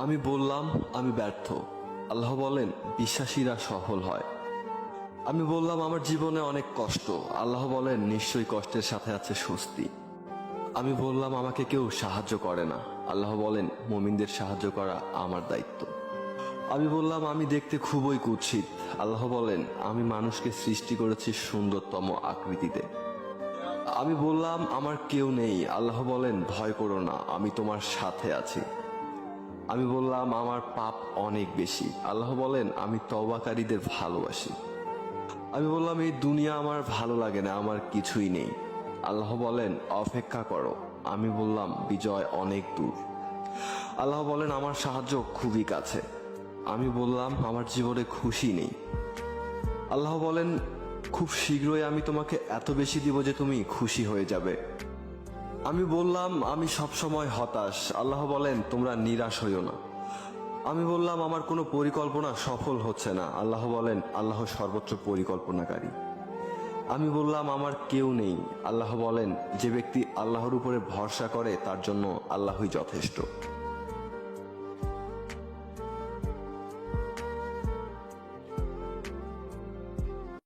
আমি বললাম আমি ব্যর্থ। আল্লাহ বলেন বিশ্বাসীরা সফল হয়। আমি বললাম আমার জীবনে অনেক কষ্ট। আল্লাহ বলেন নিশ্চয়ই কষ্টের সাথে আছে স্বস্তি। আমি বললাম আমাকে কেউ সাহায্য করে না। আল্লাহ বলেন মুমিনদের সাহায্য করা আমার দায়িত্ব। আমি বললাম আমি দেখতে খুবই কুৎসিত। আল্লাহ বলেন আমি মানুষকে সৃষ্টি করেছি সুন্দরতম আকৃতিতে। আমি বললাম আমার কেউ নেই। আল্লাহ বলেন ভয় করো না, আমি তোমার সাথে আছি। আমি বললাম আমার পাপ অনেক বেশি। আল্লাহ বলেন আমি তওবাকারীদের ভালোবাসি। আমি বললাম এই দুনিয়া আমার ভালো লাগে না, আমার কিছুই নেই। আল্লাহ বলেন অপেক্ষা করো। আমি বললাম বিজয় অনেক দূর। আল্লাহ বলেন আমার সাহায্য খুবই কাছে। আমি বললাম আমার জীবনে খুশি নেই। আল্লাহ বলেন খুব শীঘ্রই আমি তোমাকে এত বেশি দিব যে তুমি খুশি হয়ে যাবে। আমি বললাম আমি সবসময় হতাশ। আল্লাহ বলেন তোমরা নিরাশ হইও না। আমি বললাম আমার কোনো পরিকল্পনা সফল হচ্ছে না। আল্লাহ বলেন আল্লাহ সর্বোচ্চ পরিকল্পনাকারী। আমি বললাম আমার কেউ নেই। আল্লাহ বলেন যে ব্যক্তি আল্লাহর উপরে ভরসা করে তার জন্য আল্লাহই যথেষ্ট।